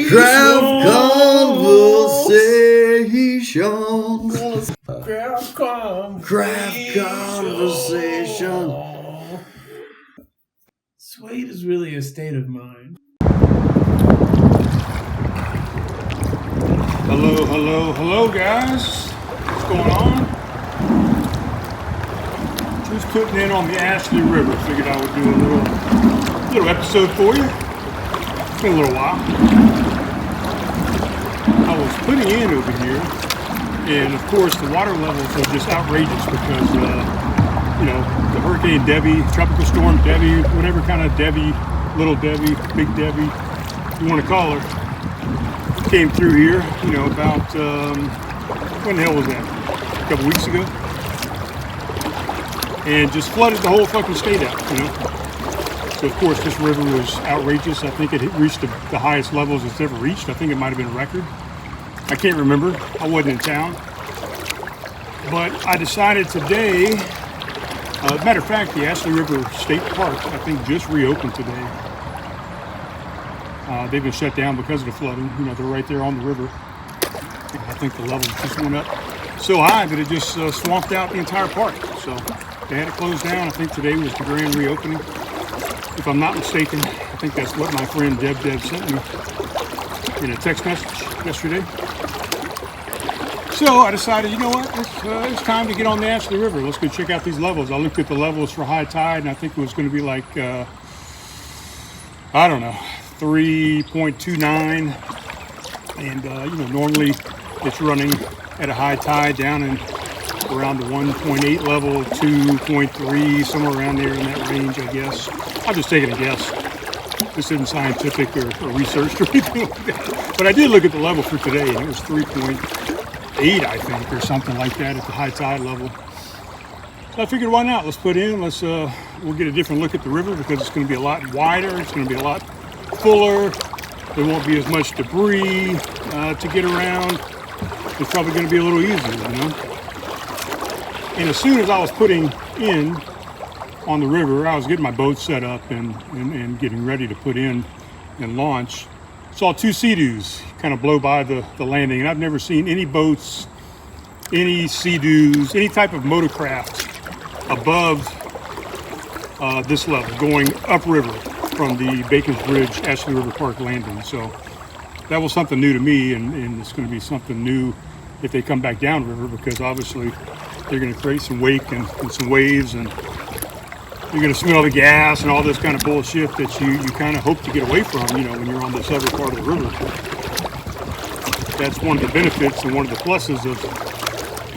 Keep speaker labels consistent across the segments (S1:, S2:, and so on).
S1: Craft conversations. Craft conversation.
S2: Suede is really a state of mind.
S3: Hello, guys. What's going on? Just putting in on the Ashley River. Figured I would do a little episode for you. It's been a little while. I was putting in over here, and of course the water levels are just outrageous because, the Hurricane Debbie, Tropical Storm Debbie, whatever kind of Debbie, Little Debbie, Big Debbie, you want to call her, came through here, about, when the hell was that? A couple weeks ago. And just flooded the whole fucking state out, So of course this river was outrageous. I think it reached the highest levels it's ever reached. I think it might have been a record. I can't remember. I wasn't in town. But I decided today, matter of fact, the Ashley River State Park, I think, just reopened today. They've been shut down because of the flooding. They're right there on the river. I think the level just went up so high that it just swamped out the entire park. So they had it closed down. I think today was the grand reopening. If I'm not mistaken, I think that's what my friend Deb sent me in a text message yesterday. So I decided, you know what, it's time to get on the Ashley River. Let's go check out these levels. I looked at the levels for high tide, and I think it was going to be like, 3.29. And, normally it's running at a high tide down in around the 1.8 level, 2.3, somewhere around there in that range, I guess. I'm just taking a guess. This isn't scientific or researched or anything like that. But I did look at the level for today, and it was 3.8, I think, or something like that at the high tide level. So I figured, why not? Let's put in. We'll get a different look at the river because it's going to be a lot wider. It's going to be a lot fuller. There won't be as much debris to get around. It's probably going to be a little easier, And as soon as I was putting in on the river, I was getting my boat set up and getting ready to put in and launch. Saw two Sea-Doos kind of blow by the landing, and I've never seen any boats, any Sea-Doos, any type of motorcraft above this level, going upriver from the Bacon's Bridge, Ashley River Park landing. So that was something new to me, and it's going to be something new if they come back downriver, because obviously they're going to create some wake and some waves, and you're going to smell the gas and all this kind of bullshit that you kind of hope to get away from, when you're on this other part of the river. That's one of the benefits and one of the pluses of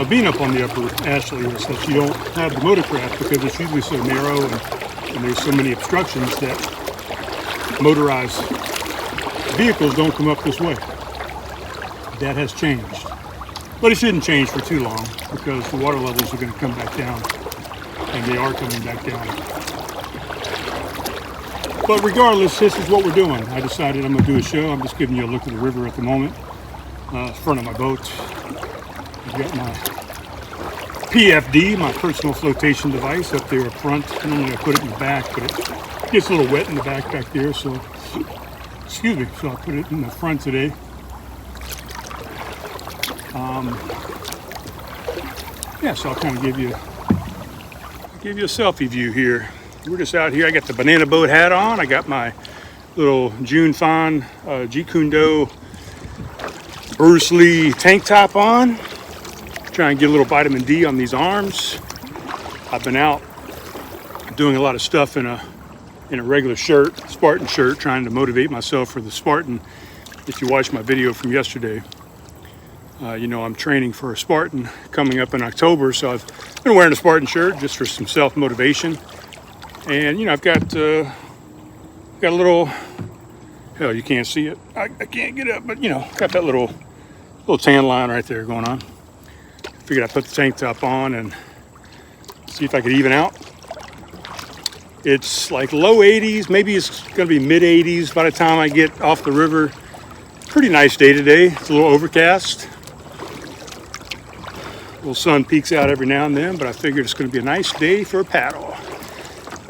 S3: being up on the upper Ashley, is that you don't have the motorcraft, because it's usually so narrow and there's so many obstructions that motorized vehicles don't come up this way. That has changed. But it shouldn't change for too long, because the water levels are going to come back down, and they are coming back down. But regardless, this is what we're doing. I decided I'm going to do a show. I'm just giving you a look at the river at the moment, front of my boat. I've got my PFD, my personal flotation device, up there up front. Normally I put it in the back, but it gets a little wet in the back there, so excuse me. So I put it in the front today. So I'll kind of give you a selfie view here. We're just out here. I got the banana boat hat on. I got my little June Fawn Jeet Kune Do Bruce Lee tank top on. Trying to get a little vitamin D on these arms. I've been out doing a lot of stuff in a regular shirt, Spartan shirt, trying to motivate myself for the Spartan. If you watched my video from yesterday, I'm training for a Spartan coming up in October, so I've been wearing a Spartan shirt just for some self-motivation. And I've got a little, hell, you can't see it. I can't get up, but got that little tan line right there going on. Figured I'd put the tank top on and see if I could even out. It's like low 80s, maybe it's gonna be mid 80s by the time I get off the river. Pretty nice day today. It's a little overcast. A little sun peeks out every now and then, but I figured it's gonna be a nice day for a paddle.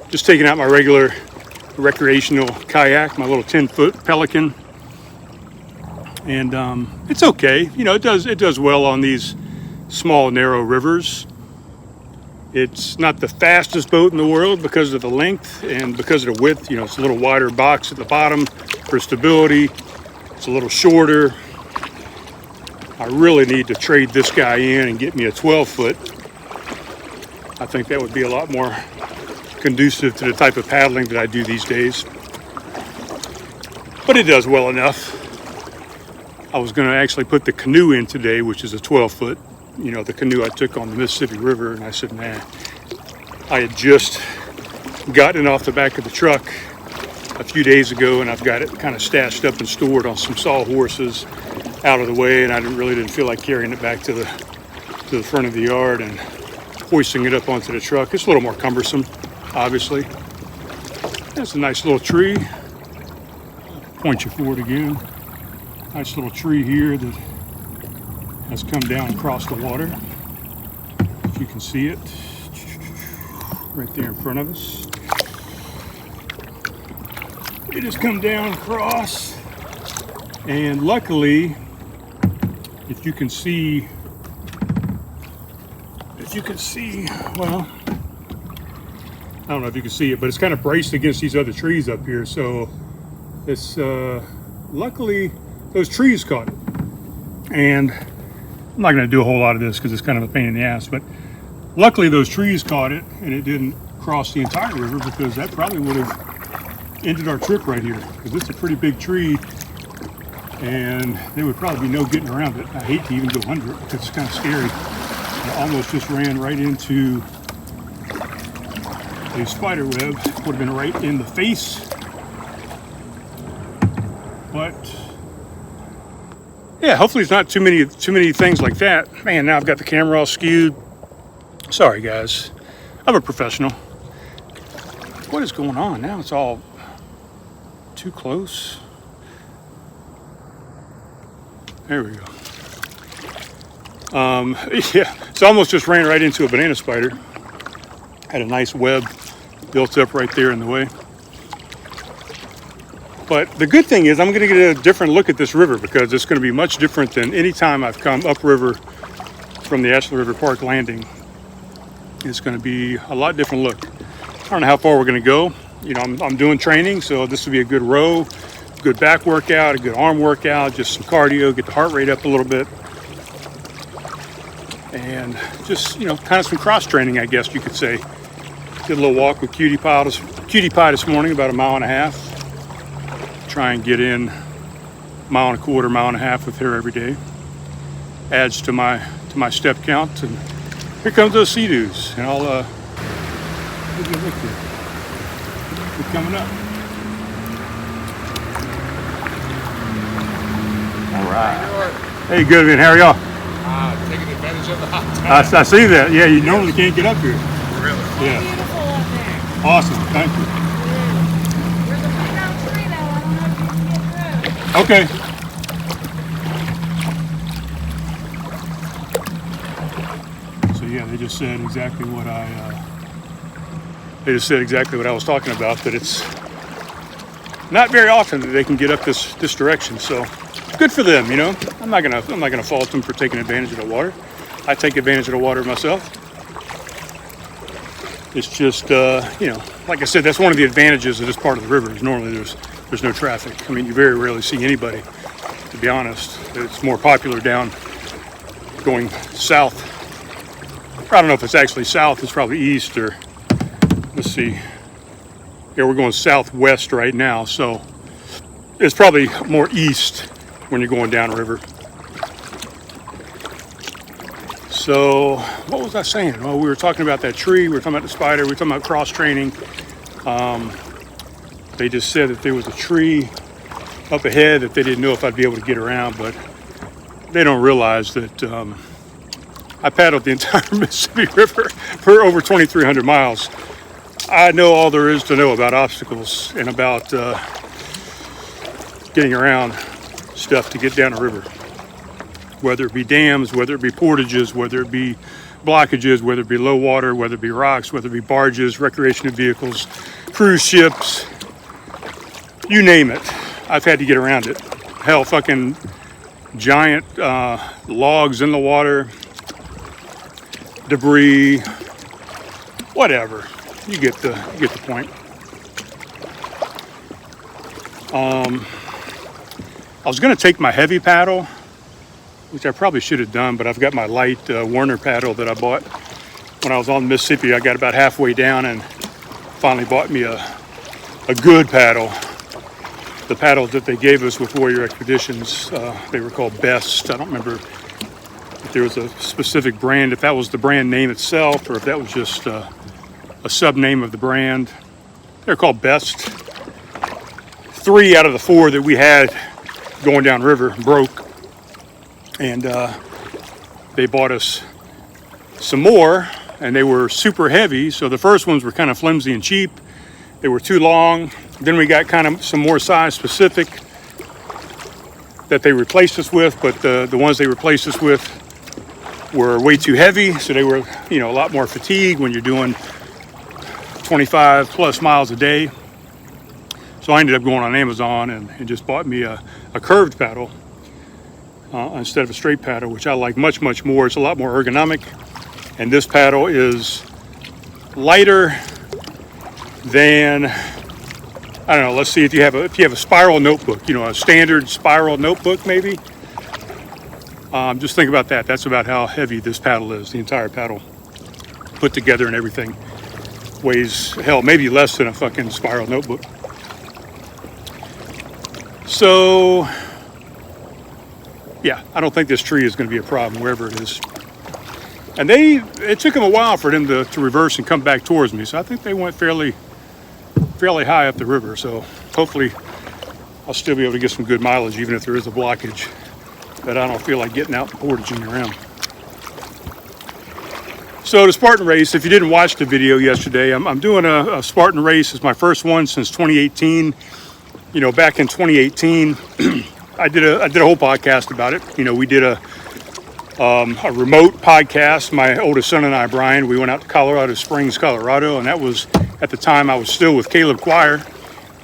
S3: Just taking out my regular recreational kayak, my little 10-foot Pelican. And it's okay. You know, it does well on these small, narrow rivers. It's not the fastest boat in the world because of the length and because of the width. You know, it's a little wider box at the bottom for stability. It's a little shorter. I really need to trade this guy in and get me a 12-foot. I think that would be a lot more conducive to the type of paddling that I do these days. But it does well enough. I was going to actually put the canoe in today, which is a 12-foot. You know, the canoe I took on the Mississippi River, and I said, nah. I had just gotten it off the back of the truck a few days ago, and I've got it kind of stashed up and stored on some sawhorses out of the way, and I really didn't feel like carrying it back to the front of the yard and hoisting it up onto the truck. It's a little more cumbersome, obviously. That's a nice little tree. Point you forward again. Nice little tree here that has come down across the water. If you can see it, right there in front of us. It has come down across, and luckily, if you can see, well, I don't know if you can see it, but it's kind of braced against these other trees up here. So it's luckily those trees caught it. And I'm not going to do a whole lot of this because it's kind of a pain in the ass, but luckily those trees caught it and it didn't cross the entire river, because that probably would have ended our trip right here, because it's a pretty big tree and there would probably be no getting around it. I hate to even go under it because it's kind of scary. I almost just ran right into a spider web. Would have been right in the face. But yeah, hopefully it's not too many things like that. Man, now I've got the camera all skewed. Sorry guys, I'm a professional. What is going on now? It's all too close. There we go. Yeah, it's almost just ran right into a banana spider. Had a nice web built up right there in the way. But the good thing is I'm going to get a different look at this river, because it's going to be much different than any time I've come upriver from the Ashland River Park landing. It's going to be a lot different look. I don't know how far we're going to go. You know, I'm doing training, so this will be a good row, good back workout, a good arm workout, just some cardio, get the heart rate up a little bit. And just, you know, kind of some cross training, I guess you could say. Did a little walk with Cutie Pie this morning, about 1.5 miles. Try and get in 1.25 miles, 1.5 miles with her every day. Adds to my step count. And here comes those sea-doos, and I'll give you a look here. They're coming up. All right. Hey, good man. How are y'all?
S4: Taking advantage of the hot tub.
S3: I see that. Yeah, you normally can't get up here.
S4: Really?
S3: Yeah.
S5: Beautiful up there.
S3: Awesome. Thank you.
S5: There's a big old tree though. I don't know if you can get through.
S3: Okay. So yeah, they just said exactly what I was talking about, that it's not very often that they can get up this direction. So good for them, you know. I'm not gonna fault them for taking advantage of the water. I take advantage of the water myself. It's just you know, like I said, that's one of the advantages of this part of the river, is normally there's no traffic. I mean, you very rarely see anybody, to be honest. It's more popular down going south. I don't know if it's actually south, it's probably east, or let's see. Yeah, we're going southwest right now, so it's probably more east when you're going downriver. So what was I saying? Well, we were talking about that tree, we were talking about the spider, we were talking about cross training. They just said that there was a tree up ahead that they didn't know if I'd be able to get around, but they don't realize that I paddled the entire Mississippi River for over 2,300 miles. I know all there is to know about obstacles and about getting around stuff to get down a river. Whether it be dams, whether it be portages, whether it be blockages, whether it be low water, whether it be rocks, whether it be barges, recreational vehicles, cruise ships, you name it. I've had to get around it. Hell, fucking giant logs in the water, debris, whatever. You get the point. I was going to take my heavy paddle, which I probably should have done, but I've got my light Warner paddle that I bought when I was on Mississippi. I got about halfway down and finally bought me a good paddle. The paddles that they gave us with Warrior Expeditions, they were called Best. I don't remember if there was a specific brand, if that was the brand name itself, or if that was just a sub-name of the brand. They're called Best. 3 out of the 4 that we had going down river broke, and they bought us some more, and they were super heavy. So the first ones were kind of flimsy and cheap. They were too long. Then we got kind of some more size specific that they replaced us with, but the ones they replaced us with were way too heavy, so they were, a lot more fatigue when you're doing 25 plus miles a day. So I ended up going on Amazon and just bought me a curved paddle instead of a straight paddle, which I like much, much more. It's a lot more ergonomic. And this paddle is lighter than, I don't know, let's see, if you have a spiral notebook, a standard spiral notebook maybe. Just think about that. That's about how heavy this paddle is. The entire paddle put together and everything weighs, hell, maybe less than a fucking spiral notebook. So, yeah, I don't think this tree is going to be a problem wherever it is. And it took them a while for them to reverse and come back towards me. So I think they went fairly high up the river. So hopefully I'll still be able to get some good mileage, even if there is a blockage that I don't feel like getting out and portaging around. So the Spartan Race, if you didn't watch the video yesterday, I'm doing a Spartan Race. It's my first one since 2018. Back in 2018, I did a whole podcast about it. We did a remote podcast. My oldest son and I, Brian, we went out to Colorado Springs, Colorado, and that was, at the time, I was still with Caleb Choir,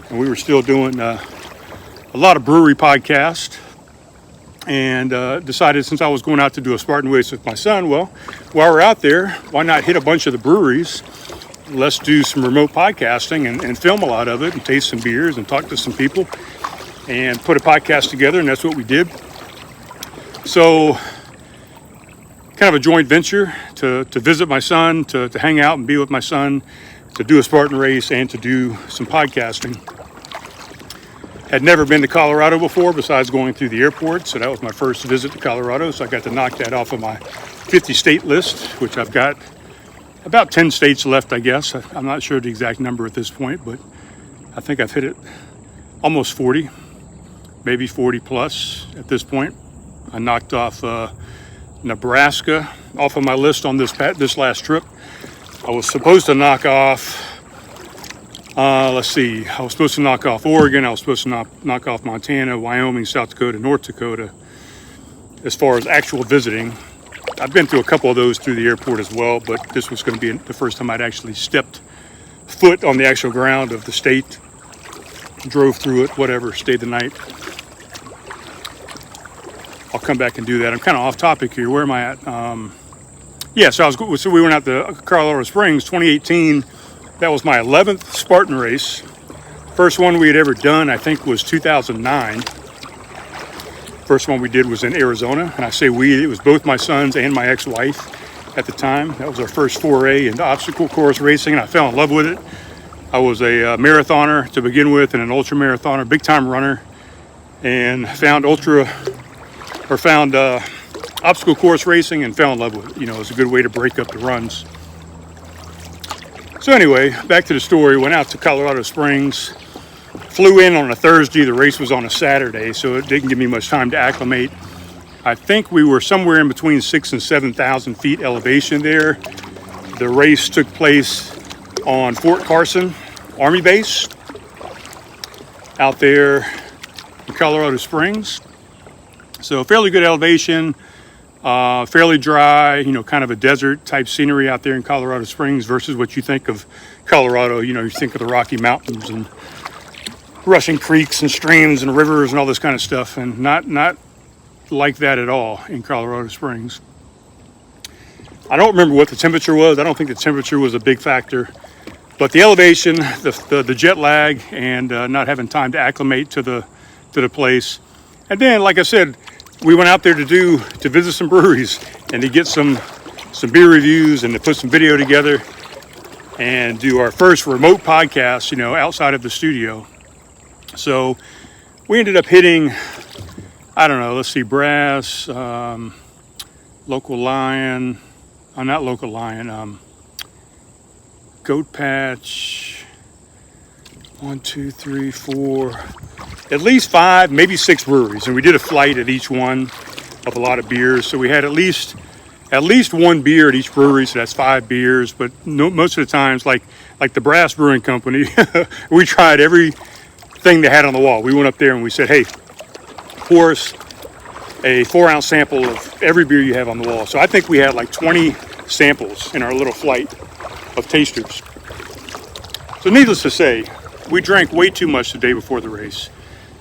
S3: and we were still doing a lot of brewery podcasts, and decided, since I was going out to do a Spartan Race with my son, well, while we're out there, why not hit a bunch of the breweries? Let's do some remote podcasting and film a lot of it and taste some beers and talk to some people and put a podcast together, and that's what we did. So kind of a joint venture to visit my son, to hang out and be with my son, to do a Spartan Race, and to do some podcasting. Had never been to Colorado before besides going through the airport, so that was my first visit to Colorado, so I got to knock that off of my 50 state list, which I've got about 10 states left, I guess. I'm not sure the exact number at this point, but I think I've hit it almost 40, maybe 40 plus at this point. I knocked off Nebraska off of my list on this last trip. I was supposed to knock off, I was supposed to knock off Oregon. I was supposed to knock off Montana, Wyoming, South Dakota, North Dakota, as far as actual visiting. I've been through a couple of those through the airport as well, but this was going to be the first time I'd actually stepped foot on the actual ground of the state, drove through it, whatever, stayed the night. I'll come back and do that. I'm kind of off topic here. Where am I at? So we went out to Colorado Springs, 2018. That was my 11th Spartan Race. First one we had ever done, I think, was 2009. First one we did was in Arizona, and I say we, it was both my sons and my ex-wife at the time. That was our first foray into obstacle course racing, and I fell in love with it. I was a marathoner to begin with, and an ultra marathoner, big time runner, and found obstacle course racing and fell in love with it. It was a good way to break up the runs. So anyway, back to the story. Went out to Colorado Springs. Flew in on a Thursday. The race was on a Saturday, so it didn't give me much time to acclimate. I think we were somewhere in between 6,000 and 7,000 feet elevation there. The race took place on Fort Carson Army Base out there in Colorado Springs. So fairly good elevation, fairly dry, kind of a desert type scenery out there in Colorado Springs versus what you think of Colorado. You think of the Rocky Mountains and rushing creeks and streams and rivers and all this kind of stuff, and not like that at all in Colorado Springs. I don't remember what the temperature was. I don't think the temperature was a big factor, but the elevation, the jet lag, and not having time to acclimate to the place. And then, like I said, we went out there to visit some breweries and to get some beer reviews and to put some video together and do our first remote podcast, you know, outside of the studio. So we ended up hitting, I don't know, let's see, Brass, Local Lion, not Local Lion, Goat Patch, 1, 2, 3, 4, at least 5, maybe 6 breweries. And we did a flight at each one of a lot of beers. So we had at least one beer at each brewery, so that's 5 beers. But most of the times, like the Brass Brewing Company, we tried everything they had on the wall. We went up there and we said, hey, pour us a 4-ounce sample of every beer you have on the wall. So I think we had like 20 samples in our little flight of tasters. So needless to say, we drank way too much the day before the race.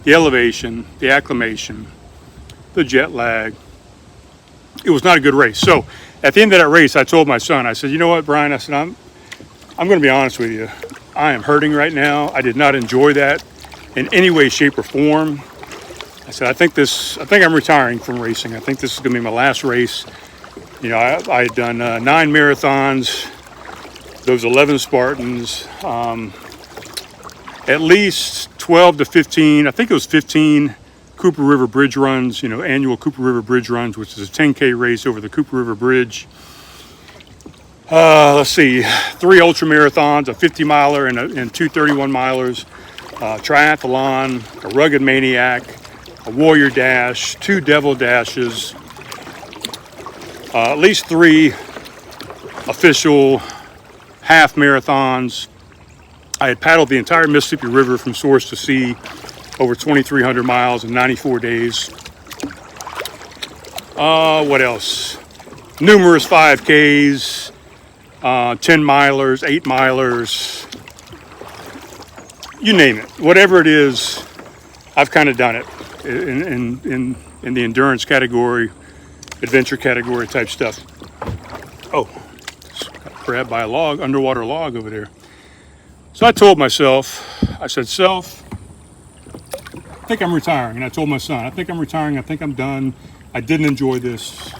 S3: The elevation, the acclimation, the jet lag. It was not a good race. So at the end of that race, I told my son, I said, you know what, Brian? I said, I'm going to be honest with you. I am hurting right now. I did not enjoy that in any way, shape, or form. I said, I think I'm retiring from racing. I think this is going to be my last race. You know, I had done 9 marathons, those 11 Spartans, at least 12 to 15, I think it was 15 Cooper River Bridge runs, you know, annual Cooper River Bridge runs, which is a 10K race over the Cooper River Bridge. Let's see, 3 ultra marathons, a 50 miler and 2 31 milers, triathlon, a rugged maniac, a warrior dash, 2 devil dashes, at least 3 official half marathons. I had paddled the entire Mississippi River from source to sea, over 2,300 miles in 94 days. What else? Numerous 5Ks, 10 milers, 8 milers, you name it. Whatever it is, I've kind of done it in the endurance category, adventure category type stuff. Oh, got grabbed by a log, underwater log over there. So I told myself, I said, self, I think I'm retiring. And I told my son, I think I'm retiring. I think I'm done. I didn't enjoy this.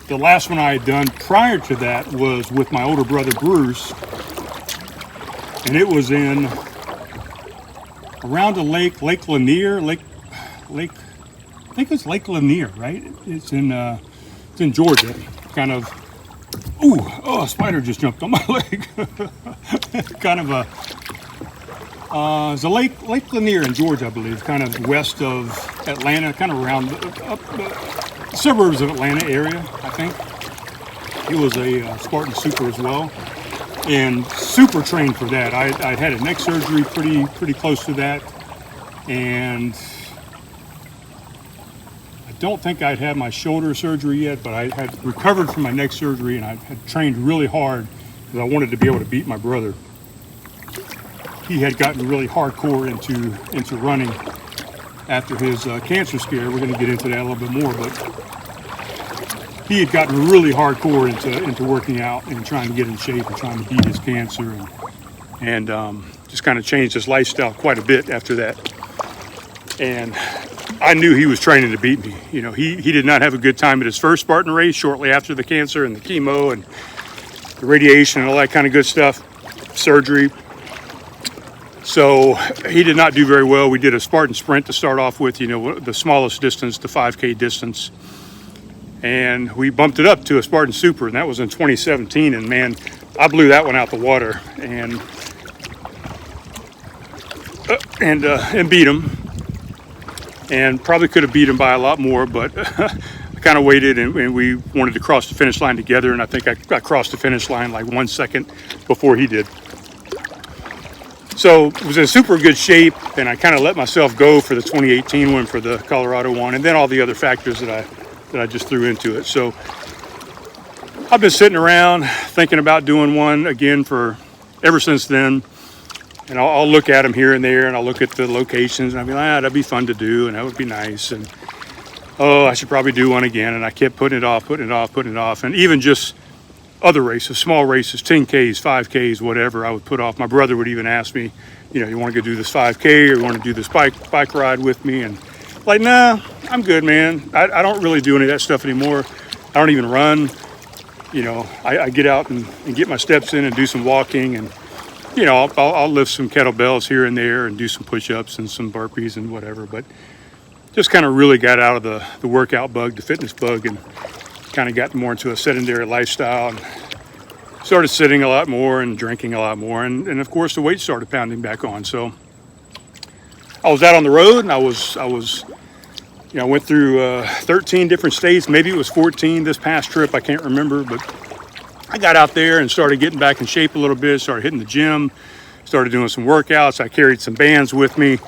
S3: The last one I had done prior to that was with my older brother, Bruce. And it was in around a lake Lanier, I think it's Lake Lanier, right? It's in Georgia, kind of. A spider just jumped on my leg. Kind of it's a Lake Lanier in Georgia, I believe, kind of west of Atlanta, kind of around up the suburbs of Atlanta area, I think. He was a Spartan Super as well, and super trained for that. I had a neck surgery pretty close to that, and I don't think I'd had my shoulder surgery yet, but I had recovered from my neck surgery, and I had trained really hard because I wanted to be able to beat my brother. He had gotten really hardcore into running after his cancer scare. We're going to get into that a little bit more, but he had gotten really hardcore into working out and trying to get in shape and trying to beat his cancer, and just kind of changed his lifestyle quite a bit after that. And I knew he was training to beat me. You know, he did not have a good time at his first Spartan race shortly after the cancer and the chemo and the radiation and all that kind of good stuff, surgery. So he did not do very well. We did a Spartan sprint to start off with, you know, the smallest distance, the 5K distance. And we bumped it up to a Spartan Super, and that was in 2017. And man, I blew that one out the water and beat him. And probably could have beat him by a lot more, but I kind of waited and we wanted to cross the finish line together. And I think I crossed the finish line like 1 second before he did. So it was in super good shape, and I kind of let myself go for the 2018 one, for the Colorado one, and then all the other factors that I just threw into it. So I've been sitting around thinking about doing one again ever since then. And I'll look at them here and there, and I'll look at the locations, and I'll be like, that'd be fun to do, and that would be nice. And oh, I should probably do one again. And I kept putting it off. And even just other races, small races, 10Ks, 5Ks, whatever, I would put off. My brother would even ask me, you want to go do this 5K or you want to do this bike ride with me? And like, nah, I'm good, man. I don't really do any of that stuff anymore. I don't even run. I get out and get my steps in and do some walking, and I'll lift some kettlebells here and there and do some push-ups and some burpees and whatever. But just kind of really got out of the workout bug, the fitness bug, and kind of got more into a sedentary lifestyle and started sitting a lot more and drinking a lot more, and of course the weight started pounding back on. So I was out on the road, and I went through 13 different states. Maybe it was 14 this past trip, I can't remember, but I got out there and started getting back in shape a little bit, started hitting the gym, started doing some workouts. I carried some bands with me.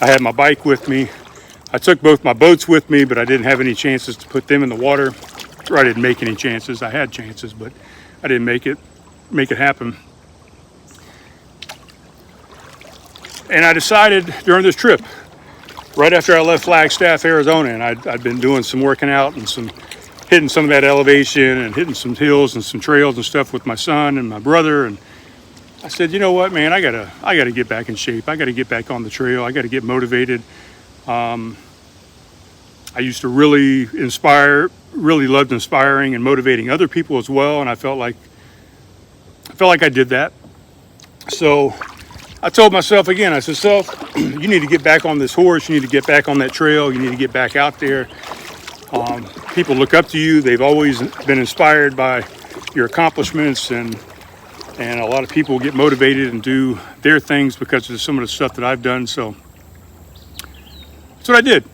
S3: I had my bike with me. I took both my boats with me, but I didn't have any chances to put them in the water. Or I didn't make any chances. I had chances, but I didn't make it happen. And I decided during this trip, right after I left Flagstaff, Arizona, and I'd been doing some working out and hitting some of that elevation and hitting some hills and some trails and stuff with my son and my brother. And I said, you know what, man, I gotta get back in shape. I gotta get back on the trail. I gotta get motivated. I used to really loved inspiring and motivating other people as well, and I felt like I did that. So I told myself again, I said, Self, you need to get back on this horse. You need to get back on that trail. You need to get back out there. People look up to you. They've always been inspired by your accomplishments, and a lot of people get motivated and do their things because of some of the stuff that I've done. So that's what I did.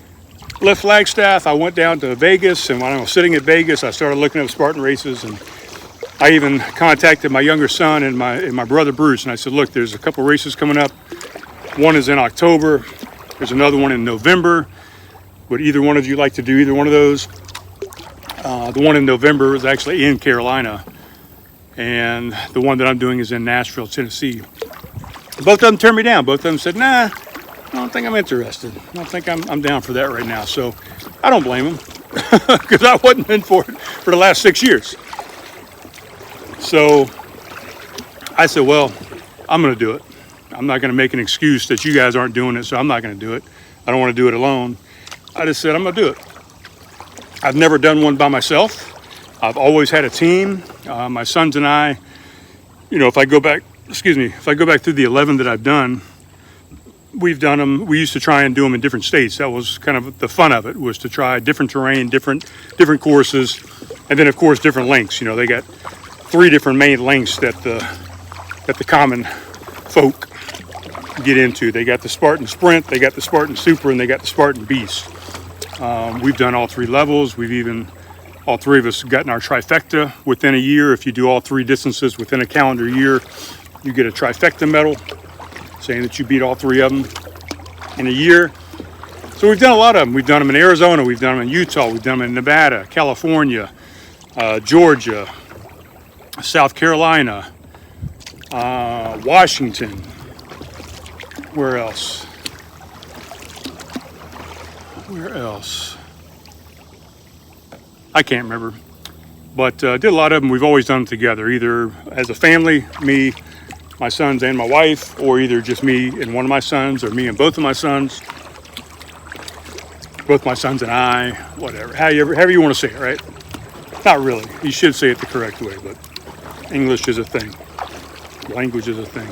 S3: Left Flagstaff, I went down to Vegas, and when I was sitting at Vegas, I started looking up Spartan races, and I even contacted my younger son and my brother Bruce, and I said, look, there's a couple races coming up. One is in October. There's another one in November. Would either one of you like to do either one of those? The one in November is actually in Carolina, and the one that I'm doing is in Nashville, Tennessee. Both of them turned me down. Both of them said, nah, I don't think I'm interested. I don't think I'm down for that right now. So I don't blame them, because I wasn't in for it for the last 6 years. So I said, well, I'm going to do it. I'm not going to make an excuse that you guys aren't doing it, so I'm not going to do it. I don't want to do it alone. I just said, I'm going to do it. I've never done one by myself. I've always had a team. My sons and I, if I go back through the 11 that I've done, we've done them. We used to try and do them in different states. That was kind of the fun of it, was to try different terrain, different courses, and then of course different lengths. They got 3 different main lengths that the common folk get into. They got the Spartan Sprint, they got the Spartan Super, and they got the Spartan Beast. We've done all 3 levels. We've even, all 3 of us, gotten our trifecta within a year. If you do all 3 distances within a calendar year, you get a trifecta medal, saying that you beat all 3 of them in a year. So we've done a lot of them. We've done them in Arizona, we've done them in Utah, we've done them in Nevada, California, Georgia, South Carolina, Washington. Where else? I can't remember. But did a lot of them. We've always done them together, either as a family, me, my sons, and my wife, or either just me and one of my sons, or me and both of my sons. Both my sons and I, whatever. However you want to say it, right? Not really. You should say it the correct way, but English is a thing. Language is a thing.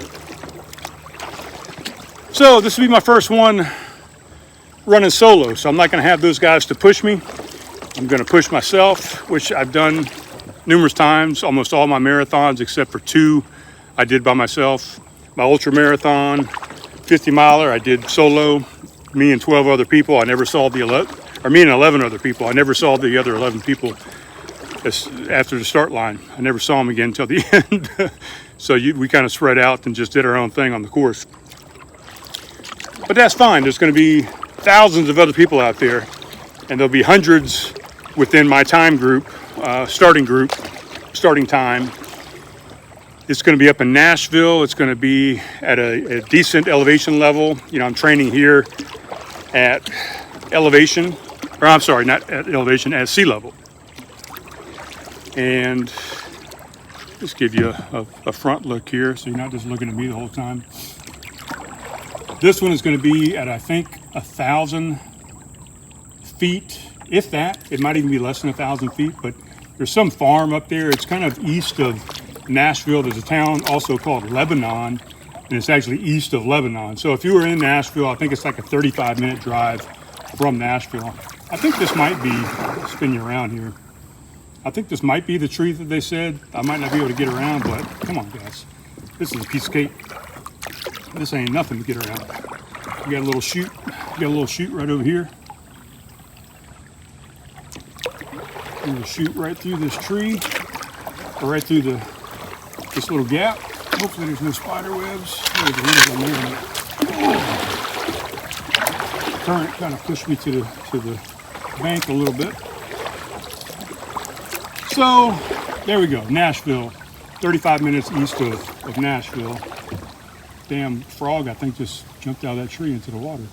S3: So this will be my first one running solo, so I'm not going to have those guys to push me. I'm going to push myself, which I've done numerous times. Almost all my marathons, except for 2, I did by myself. My ultra marathon, 50 miler, I did solo, me and 12 other people. I never saw me and 11 other people. I never saw the other 11 people after the start line. I never saw them again until the end. So we kind of spread out and just did our own thing on the course. But that's fine. There's going to be thousands of other people out there, and there'll be hundreds within my time group, starting time. It's going to be up in Nashville. It's going to be at a decent elevation level. I'm training here at elevation or I'm sorry, not at elevation, at sea level. And just give you a front look here so you're not just looking at me the whole time. This one is going to be at, I think, 1,000 feet, if that. It might even be less than 1,000 feet, but there's some farm up there. It's kind of east of Nashville. There's a town also called Lebanon, and it's actually east of Lebanon. So if you were in Nashville, I think it's like a 35-minute drive from Nashville. I think this might be, spin you around here, I think this might be the tree that they said. I might not be able to get around, but come on, guys. This is a piece of cake. This ain't nothing to get around. You got a little chute. You got a little chute right over here. And we'll shoot right through this tree, or right through this little gap. Hopefully there's no spider webs. There's a little one there. The current kind of pushed me to the bank a little bit. So there we go, Nashville, 35 minutes east of Nashville. Damn frog, I think, just jumped out of that tree into the water.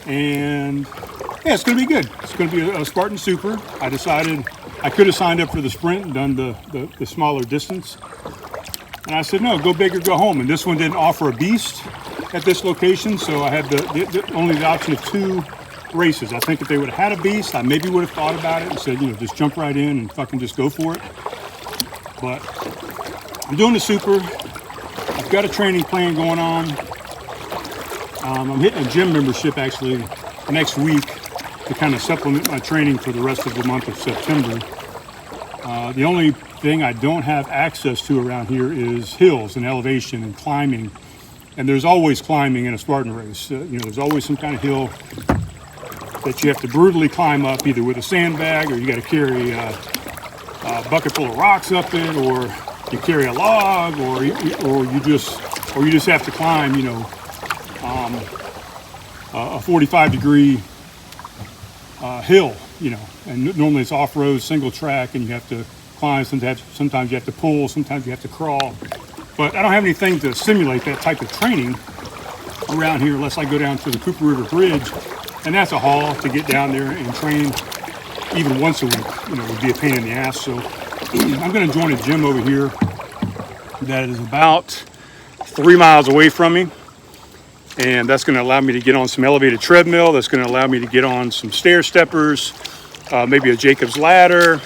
S3: And yeah, it's going to be good. It's going to be a Spartan Super. I decided I could have signed up for the sprint and done the smaller distance. And I said, no, go big or go home. And this one didn't offer a beast at this location, so I had only the option of 2 races. I think if they would have had a beast, I maybe would have thought about it and said, just jump right in and fucking just go for it. But I'm doing the Super. I've got a training plan going on. I'm hitting a gym membership actually next week to kind of supplement my training for the rest of the month of September. The only thing I don't have access to around here is hills and elevation and climbing. And there's always climbing in a Spartan race. There's always some kind of hill that you have to brutally climb up, either with a sandbag, or you got to carry a bucket full of rocks up it, or you carry a log, or you just have to climb, a 45-degree hill, and normally it's off-road, single track, and you have to climb. Sometimes you have to pull, sometimes you have to crawl. But I don't have anything to simulate that type of training around here unless I go down to the Cooper River Bridge, and that's a haul to get down there and train even once a week. It would be a pain in the ass. So I'm going to join a gym over here that is about 3 miles away from me. And that's going to allow me to get on some elevated treadmill. That's going to allow me to get on some stair steppers, maybe a Jacob's ladder,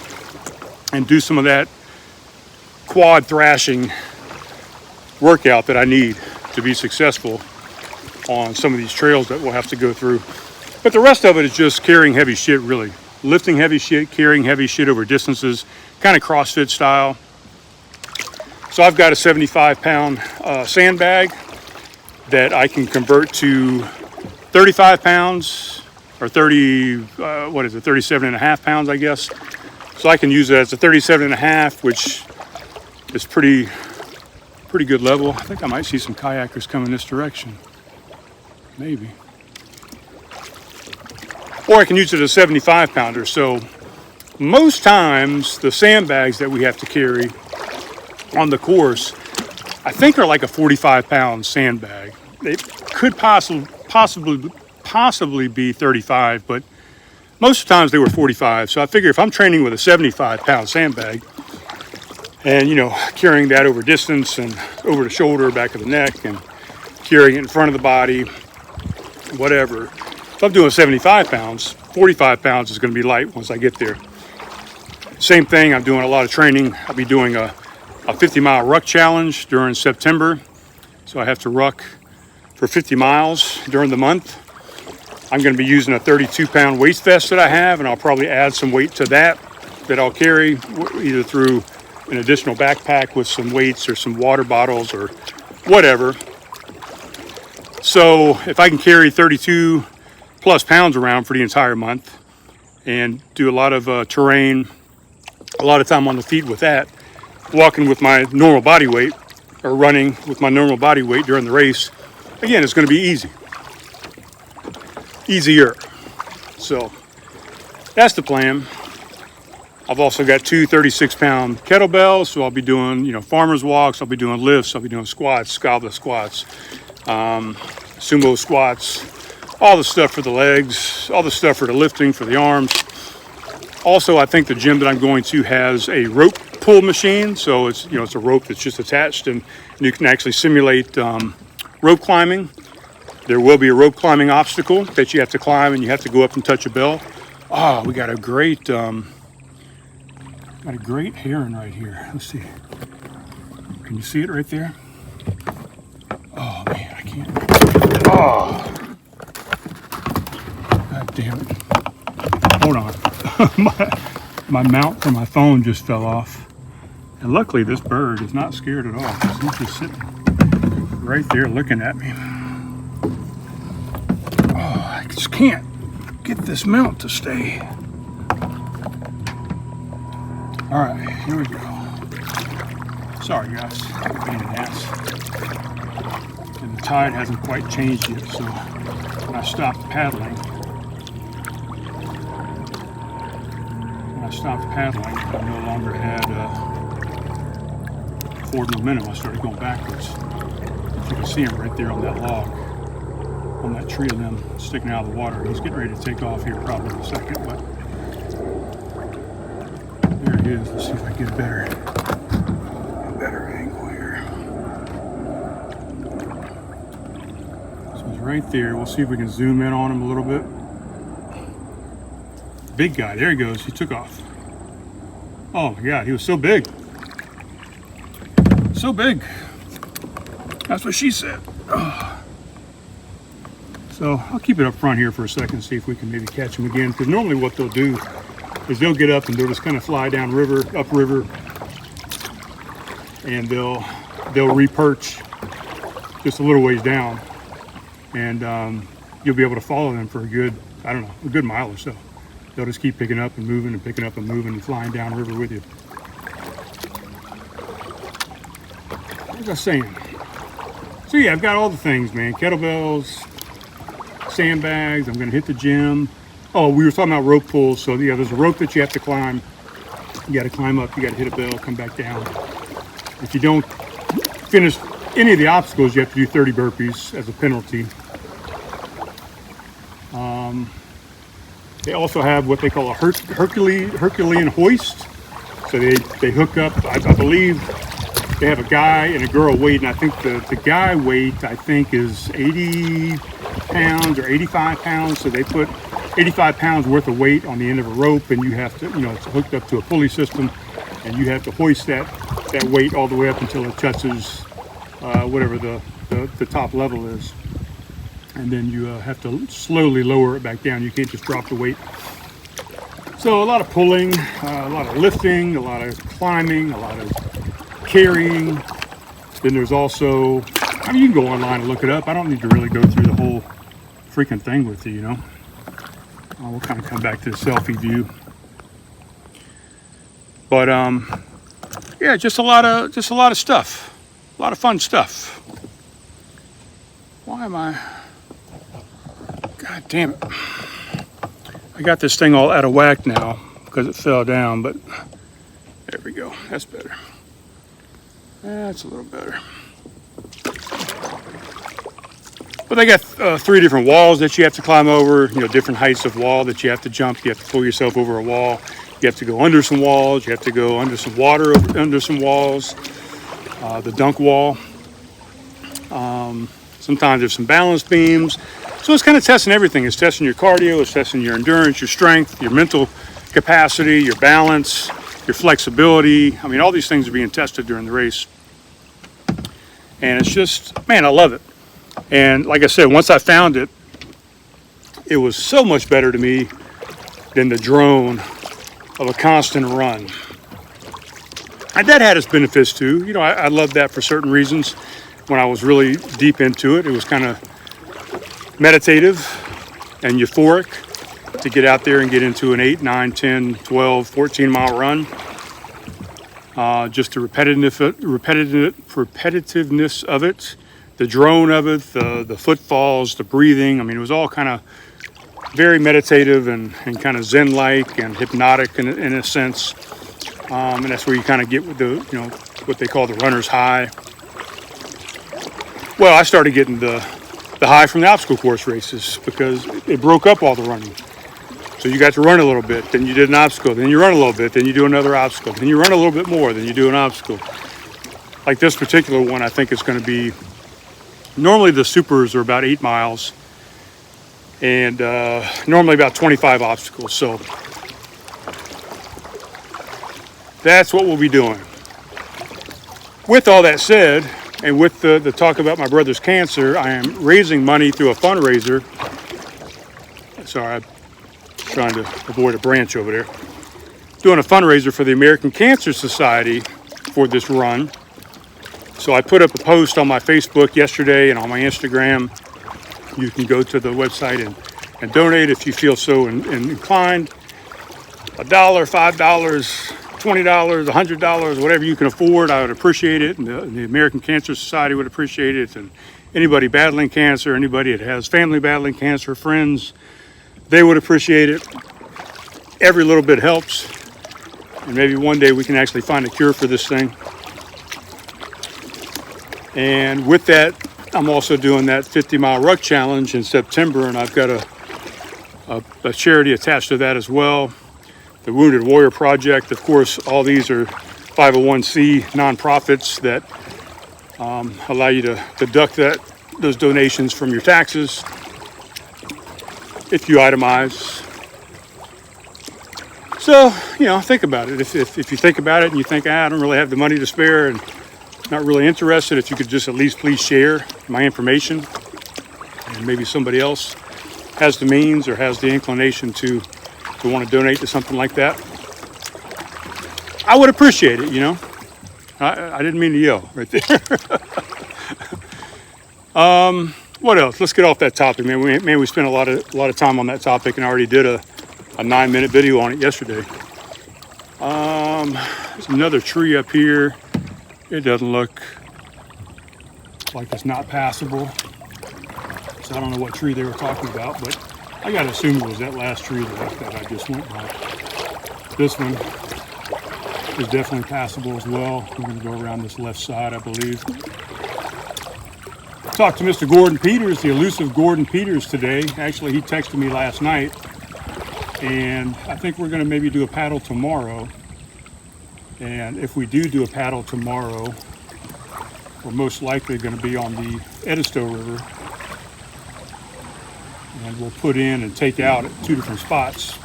S3: and do some of that quad thrashing workout that I need to be successful on some of these trails that we'll have to go through. But the rest of it is just carrying heavy shit, really. Lifting heavy shit, carrying heavy shit over distances, kind of CrossFit style. So I've got a 75-pound sandbag that I can convert to 35 pounds or 37 and a half pounds, I guess. So I can use it as a 37 and a half, which is pretty good level. I think I might see some kayakers coming this direction. Maybe. Or I can use it as a 75 pounder. So most times the sandbags that we have to carry on the course, I think are like a 45-pound sandbag. It could possibly be 35, but most of the times they were 45. So I figure if I'm training with a 75-pound sandbag and, carrying that over distance and over the shoulder, back of the neck, and carrying it in front of the body, whatever. If I'm doing 75 pounds, 45 pounds is going to be light once I get there. Same thing, I'm doing a lot of training. I'll be doing a 50-mile ruck challenge during September. So I have to ruck for 50 miles during the month. I'm going to be using a 32-pound waist vest that I have, and I'll probably add some weight to that I'll carry either through an additional backpack with some weights or some water bottles or whatever. So if I can carry 32 plus pounds around for the entire month and do a lot of terrain, a lot of time on the feet with that, walking with my normal body weight or running with my normal body weight during the race, again, it's going to be easier. So that's the plan. I've also got 2 36-pound kettlebells, so I'll be doing, farmer's walks, I'll be doing lifts, I'll be doing squats, goblet squats, sumo squats, all the stuff for the legs, all the stuff for the lifting, for the arms. Also, I think the gym that I'm going to has a rope pull machine. So it's, it's a rope that's just attached, and you can actually simulate rope climbing. There will be a rope climbing obstacle that you have to climb, and you have to go up and touch a bell. Oh, we got a great heron right here. Let's see. Can you see it right there? Oh man, I can't. Oh, god damn it! Hold on. my mount for my phone just fell off, and luckily this bird is not scared at all. He's just sitting right there looking at me. Oh, I just can't get this mount to stay. All right, here we go. Sorry guys, being an ass. And the tide hasn't quite changed yet, so when I stopped paddling, I no longer had forward momentum. I started going backwards. You can see him right there on that log, on that tree limb sticking out of the water. He's getting ready to take off here probably in a second, but there he is. Let's see if I get a better angle here. So he's right there. We'll see if we can zoom in on him a little bit. Big guy, there he goes. He took off. Oh my god, he was so big. So big. That's what she said. Oh. So I'll keep it up front here for a second, see if we can maybe catch him again. Because normally what they'll do is they'll get up and they'll just kind of fly down river, upriver, and they'll re-perch just a little ways down, and you'll be able to follow them for a good mile or so. They'll just keep picking up and moving and picking up and moving and flying down river with you. What was I saying? So yeah, I've got all the things, man. Kettlebells, sandbags. I'm going to hit the gym. Oh, we were talking about rope pulls. So yeah, there's a rope that you have to climb. You got to climb up. You got to hit a bell, come back down. If you don't finish any of the obstacles, you have to do 30 burpees as a penalty. They also have what they call a Herculean hoist. So they hook up, I believe they have a guy and a girl weight, and I think the guy weight, I think, is 80 pounds or 85 pounds. So they put 85 pounds worth of weight on the end of a rope, and you have to, it's hooked up to a pulley system, and you have to hoist that weight all the way up until it touches whatever the top level is. And then you have to slowly lower it back down. You can't just drop the weight. So a lot of pulling, a lot of lifting, a lot of climbing, a lot of carrying. Then there's also, I mean, you can go online and look it up. I don't need to really go through the whole freaking thing with you, We'll kind of come back to the selfie view. But yeah, just a lot of stuff, a lot of fun stuff. Why am I? God damn it. I got this thing all out of whack now because it fell down, but there we go. That's better. That's a little better. But they got 3 different walls that you have to climb over, different heights of wall that you have to jump. You have to pull yourself over a wall. You have to go under some walls. You have to go under some water, under some walls. The dunk wall. Sometimes there's some balance beams. So it's kind of testing everything. It's testing your cardio, it's testing your endurance, your strength, your mental capacity, your balance, your flexibility. I mean, all these things are being tested during the race. And it's just, man, I love it. And like I said, once I found it, it was so much better to me than the drone of a constant run. And that had its benefits too. I love that for certain reasons. When I was really deep into it, it was kind of meditative and euphoric to get out there and get into an 8, 9, 10, 12, 14 mile run. Just the repetitiveness of it, the drone of it, the footfalls, the breathing. I mean, it was all kind of very meditative and kind of zen-like and hypnotic in a sense. And that's where you kind of get with the, what they call the runner's high. Well, I started getting the the high from the obstacle course races, because it broke up all the running. So you got to run a little bit, then you did an obstacle, then you run a little bit, then you do another obstacle, then you run a little bit more, then you do an obstacle. Like this particular one, I think it's going to be, normally the supers are about 8 miles, and normally about 25 obstacles. So that's what we'll be doing. With all that said, and with the talk about my brother's cancer, I am raising money through a fundraiser. Sorry, I'm trying to avoid a branch over there. Doing a fundraiser for the American Cancer Society for this run. So I put up a post on my Facebook yesterday and on my Instagram. You can go to the website and donate if you feel so inclined. $1, $5, $20, $100, whatever you can afford, I would appreciate it. And the American Cancer Society would appreciate it. And anybody battling cancer, anybody that has family battling cancer, friends, they would appreciate it. Every little bit helps. And maybe one day we can actually find a cure for this thing. And with that, I'm also doing that 50-mile ruck challenge in September, and I've got a charity attached to that as well. The Wounded Warrior Project. Of course, all these are 501c nonprofits that allow you to deduct those donations from your taxes if you itemize. So, think about it. If you think about it and you think, I don't really have the money to spare and not really interested, if you could just at least please share my information, and maybe somebody else has the means or has the inclination to want to donate to something like that, I would appreciate it. I didn't mean to yell right there. What else? Let's get off that topic, man. We spent a lot of time on that topic, and I already did a 9-minute video on it yesterday. There's another tree up here. It doesn't look like it's not passable. So I don't know what tree they were talking about, but I gotta assume it was that last tree that I just went by. This one is definitely passable as well. We're gonna go around this left side, I believe. Talked to Mr. Gordon Peters, the elusive Gordon Peters today. Actually, he texted me last night, and I think we're gonna maybe do a paddle tomorrow. And if we do a paddle tomorrow, we're most likely going to be on the Edisto River. And we'll put in and take out at 2 different spots.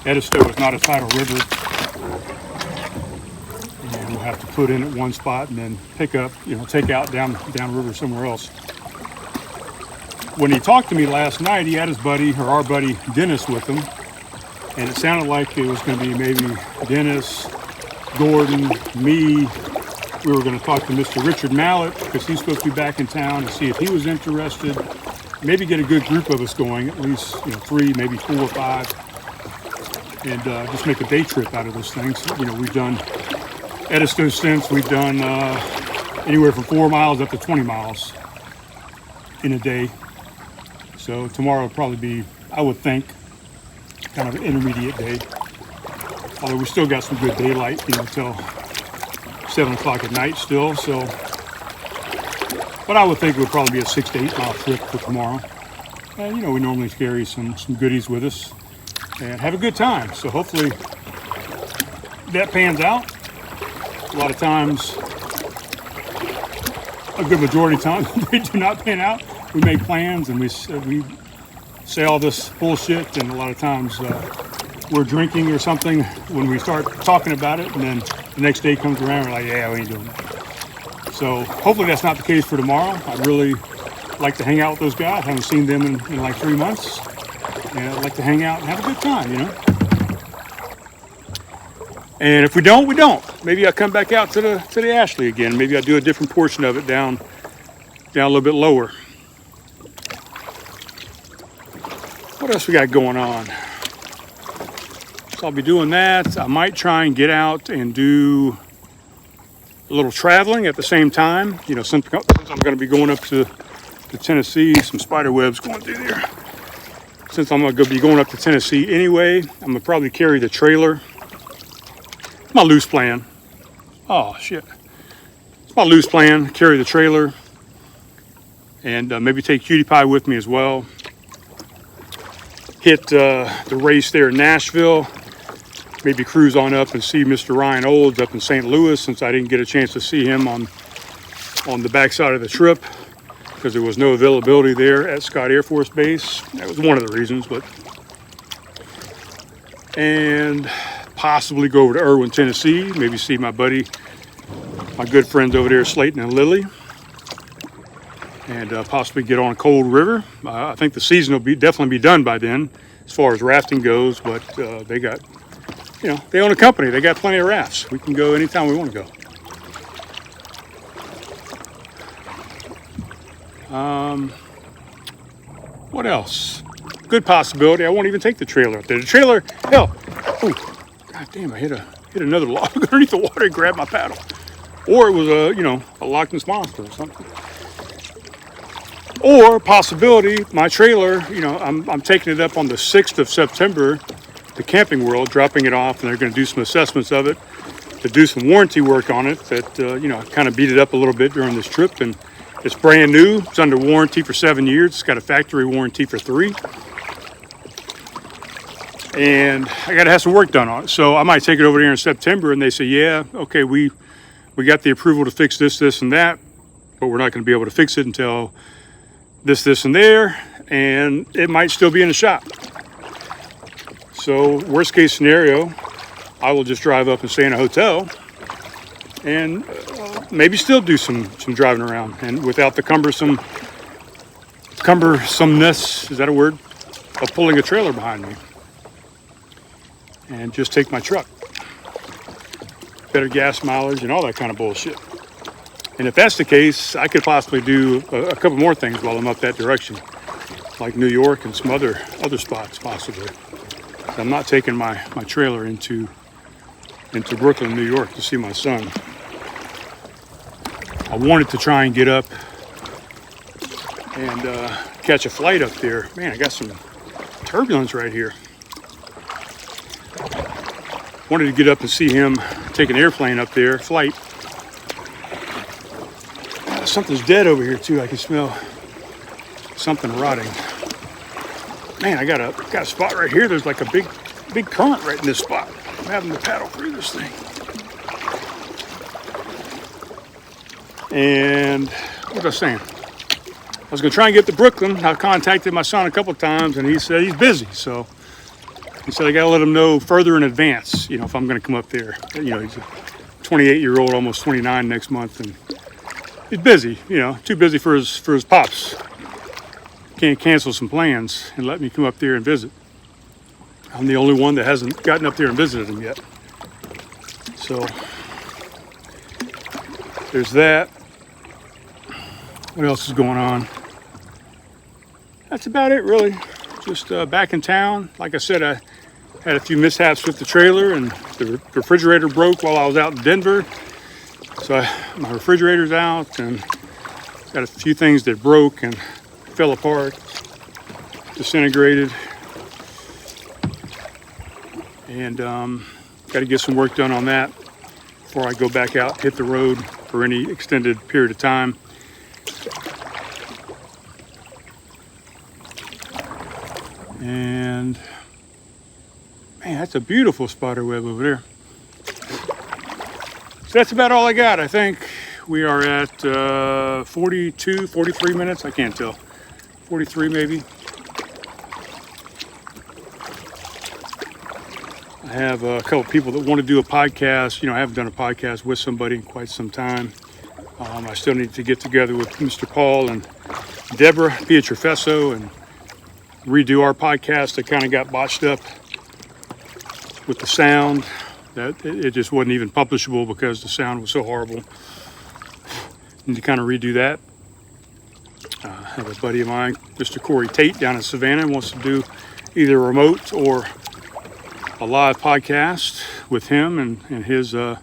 S3: Edisto is not a tidal river. And we'll have to put in at one spot and then pick up, take out down river somewhere else. When he talked to me last night, he had our buddy Dennis with him. And it sounded like it was going to be maybe Dennis, Gordon, me. We were going to talk to Mr. Richard Mallett because he's supposed to be back in town, and see if he was interested. Maybe get a good group of us going, at least 3, maybe 4 or 5, and just make a day trip out of this thing. So, we've done Edisto stints. We've done anywhere from 4 miles up to 20 miles in a day. So tomorrow will probably be, I would think, kind of an intermediate day. Although we still got some good daylight, till 7 o'clock at night still. So, but I would think it would probably be a 6 to 8 mile trip for tomorrow. And we normally carry some goodies with us and have a good time. So hopefully that pans out. A lot of times, a good majority of times, they do not pan out. We make plans and we say all this bullshit, and a lot of times we're drinking or something when we start talking about it, and then the next day comes around and we're like, yeah, we ain't doing that. So hopefully that's not the case for tomorrow. I'd really like to hang out with those guys. I haven't seen them in like 3 months, and I'd like to hang out and have a good time, And if we don't, we don't. Maybe I'll come back out to the Ashley again. Maybe I'll do a different portion of it down a little bit lower. What else we got going on? So I'll be doing that. I might try and get out and do a little traveling at the same time. Since I'm going to be going up to Tennessee, some spider webs going through there. Since I'm going to be going up to Tennessee anyway, I'm going to probably carry the trailer. My loose plan. Oh, shit. It's my loose plan, carry the trailer and maybe take Cutie Pie with me as well. Hit the race there in Nashville. Maybe cruise on up and see Mr. Ryan Olds up in St. Louis, since I didn't get a chance to see him on the backside of the trip because there was no availability there at Scott Air Force Base. That was one of the reasons, and possibly go over to Irwin, Tennessee, maybe see my good friends over there, Slayton and Lily, and possibly get on Cold River. I think the season will definitely be done by then as far as rafting goes, but they got, they own a company. They got plenty of rafts. We can go anytime we want to go. What else? Good possibility. I won't even take the trailer up there. The trailer, hell, oh, god damn! I hit another log underneath the water and grabbed my paddle, or it was a Loch Ness monster or something. Or possibility, my trailer. I'm taking it up on the 6th of September to Camping World, dropping it off, and they're going to do some assessments of it, to do some warranty work on it. That kind of beat it up a little bit during this trip, and it's brand new. It's under warranty for 7 years. It's got a factory warranty for 3. And I got to have some work done on it. So I might take it over there in September, and they say, yeah, okay, we got the approval to fix this, this, and that, but we're not going to be able to fix it until this, and there, and it might still be in the shop. So worst case scenario, I will just drive up and stay in a hotel and maybe still do some driving around, and without the cumbersomeness, is that a word, of pulling a trailer behind me, and just take my truck. Better gas mileage and all that kind of bullshit. And if that's the case, I could possibly do a couple more things while I'm up that direction, like New York and some other spots possibly. I'm not taking my trailer into Brooklyn, New York to see my son. I wanted to try and get up and catch a flight up there. Man, I got some turbulence right here. Wanted to get up and see him take an airplane up there, flight. Something's dead over here too. I can smell something rotting. Man, I got a spot right here. There's like a big current right in this spot. I'm having to paddle through this thing. And what was I saying? I was gonna try and get to Brooklyn. I contacted my son a couple of times, and he said he's busy. So he said I gotta let him know further in advance, if I'm gonna come up there. He's a 28-year-old, almost 29 next month, and he's busy, too busy for his pops. Can't cancel some plans and let me come up there and visit. I'm the only one that hasn't gotten up there and visited him yet. So there's that. What else is going on? That's about it, really. Just back in town. Like I said, I had a few mishaps with the trailer, and the refrigerator broke while I was out in Denver. So my refrigerator's out, and got a few things that broke and fell apart, disintegrated, and got to get some work done on that before I go back out, hit the road for any extended period of time. And man, that's a beautiful spider web over there. So that's about all I got. I think we are at 42, 43 minutes. I can't tell. 43 maybe. I have a couple people that want to do a podcast. I haven't done a podcast with somebody in quite some time. I still need to get together with Mr. Paul and Deborah Pietrofesso and redo our podcast that kind of got botched up with the sound. That it just wasn't even publishable because the sound was so horrible. Need to kind of redo that. I have a buddy of mine, Mr. Corey Tate, down in Savannah, wants to do either a remote or a live podcast with him and his new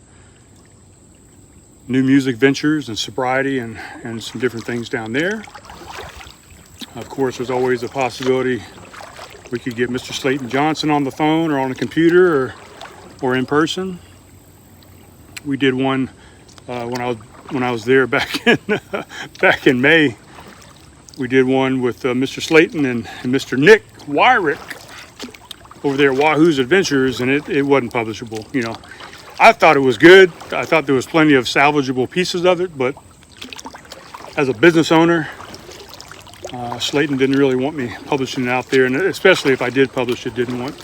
S3: music ventures and sobriety and some different things down there. Of course, there's always a possibility we could get Mr. Slayton Johnson on the phone or on a computer or in person. We did one when I was there back in May. We did one with Mr. Slayton and Mr. Nick Wyrick over there at Wahoo's Adventures, and it wasn't publishable. You know, I thought it was good. I thought there was plenty of salvageable pieces of it, but as a business owner, Slayton didn't really want me publishing it out there, and especially if I did publish it, didn't want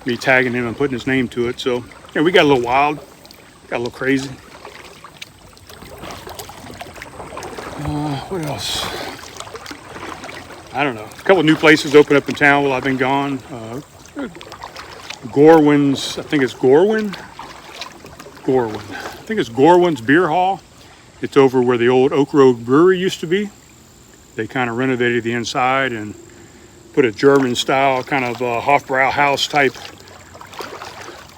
S3: me tagging him and putting his name to it. So yeah, we got a little wild, got a little crazy. What else? I don't know. A couple new places opened up in town while I've been gone. Gorwin's, I think it's Gorwin. I think it's Gorwin's Beer Hall. It's over where the old Oak Road Brewery used to be. They kind of renovated the inside and put a German style kind of Hofbrauhaus type,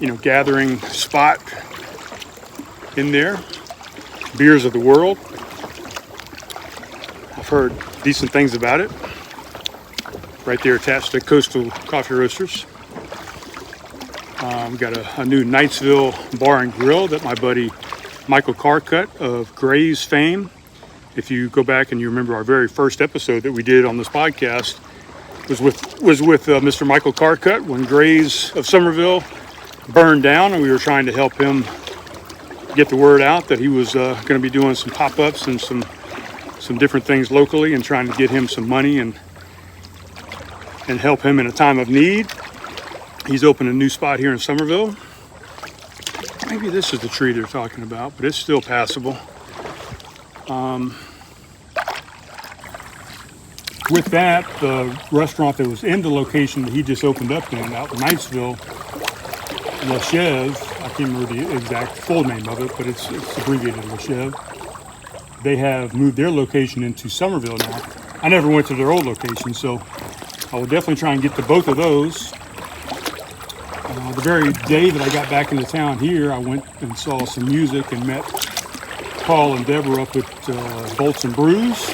S3: you know, gathering spot in there. Beers of the world. I've heard decent things about it. Right there attached to Coastal Coffee Roasters. We've got a new Knightsville Bar and Grill that my buddy Michael Carcutt of Gray's fame. If you go back and you remember our very first episode that we did on this podcast was with Mr. Michael Carcutt when Gray's of Somerville burned down, and we were trying to help him get the word out that he was going to be doing some pop-ups and some different things locally, and trying to get him some money and help him in a time of need. He's opened a new spot here in Somerville. Maybe this is the tree they're talking about, but it's still passable. With that, the restaurant that was in the location that he just opened up in, out in Knightsville, La Chev, I can't remember the exact full name of it, but it's abbreviated La Chev. They have moved their location into Somerville now. I never went to their old location, so I will definitely try and get to both of those. The very day that I got back into town here, I went and saw some music and met Paul and Deborah up at Bolts and Brews.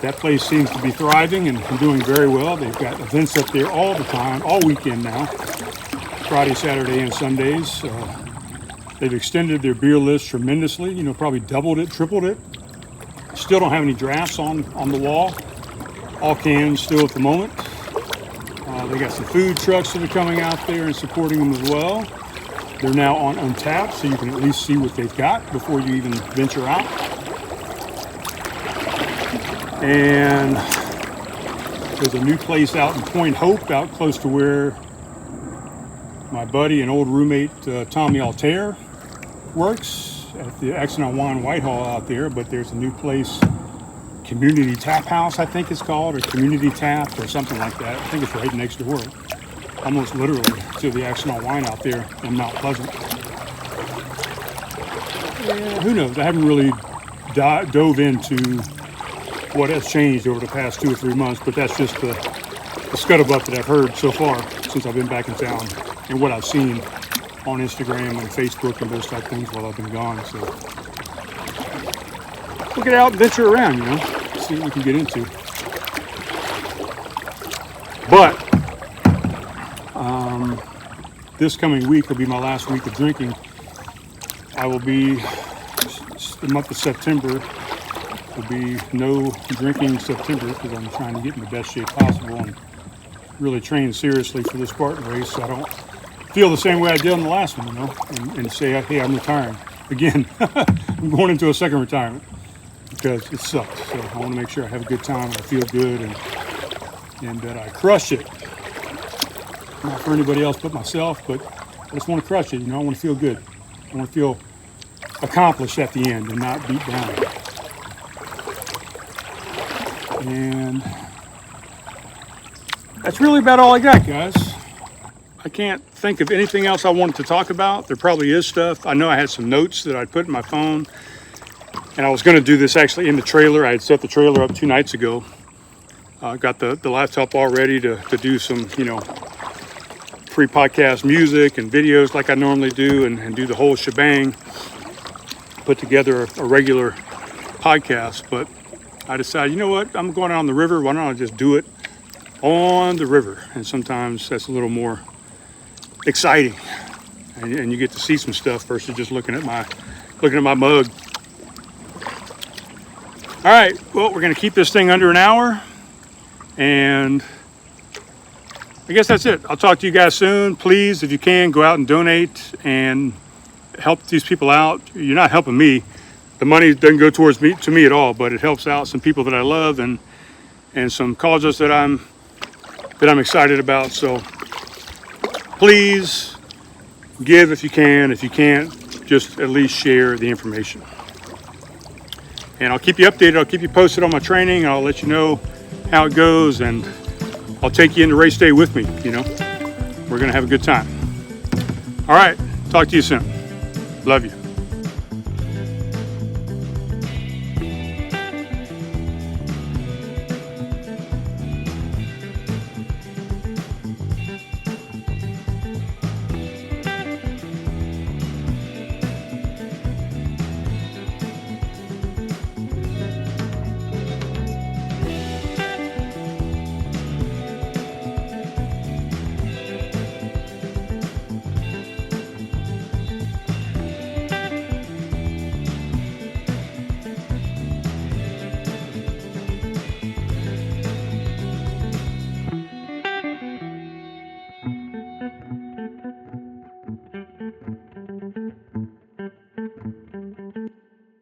S3: That place seems to be thriving and doing very well. They've got events up there all the time, all weekend now. Friday, Saturday, and Sundays. They've extended their beer list tremendously, you know, probably doubled it, tripled it. Still don't have any drafts on the wall. All cans still at the moment. They got some food trucks that are coming out there and supporting them as well. They're now on Untapped, so you can at least see what they've got before you even venture out. And there's a new place out in Point Hope, out close to where my buddy and old roommate Tommy Altair works, at the Excellent Wine Whitehall out there. But there's a new place, Community Tap House, I think it's called, or Community Tap, or something like that. I think it's right next door, almost literally, to the Excellent Wine out there in Mount Pleasant. Yeah, who knows? I haven't really dove into what has changed over the past 2 or 3 months, but that's just the scuttlebutt that I've heard so far since I've been back in town, and what I've seen on Instagram and Facebook and those type things while I've been gone. So we'll get out and venture around, you know, see what we can get into. But this coming week will be my last week of drinking. I will be, the month of September, will be no drinking September, because I'm trying to get in the best shape possible and really train seriously for the Spartan Race, so I don't feel the same way I did on the last one, you know, and say, hey, I'm retiring. Again, I'm going into a second retirement because it sucked. So I want to make sure I have a good time and I feel good and that I crush it. Not for anybody else but myself, but I just want to crush it, you know. I want to feel good. I want to feel accomplished at the end and not beat down. And that's really about all I got, guys. I can't think of anything else I wanted to talk about. There probably is stuff. I know I had some notes that I'd put in my phone, and I was going to do this actually in the trailer. I had set the trailer up 2 nights ago. Got the laptop all ready to do some, you know, pre-podcast music and videos like I normally do, and do the whole shebang, put together a regular podcast. But I decided, you know what, I'm going out on the river. Why don't I just do it on the river? And sometimes that's a little more exciting, and you get to see some stuff versus just looking at my mug. All right, well, we're gonna keep this thing under an hour, and I guess that's it. I'll talk to you guys soon. Please, if you can, go out and donate and help these people out. You're not helping me. The money doesn't go towards me at all, but it helps out some people that I love and some causes that I'm excited about. So please give if you can. If you can't, just at least share the information. And I'll keep you updated. I'll keep you posted on my training. I'll let you know how it goes, and I'll take you into race day with me. You know, we're gonna have a good time. All right, talk to you soon. Love you.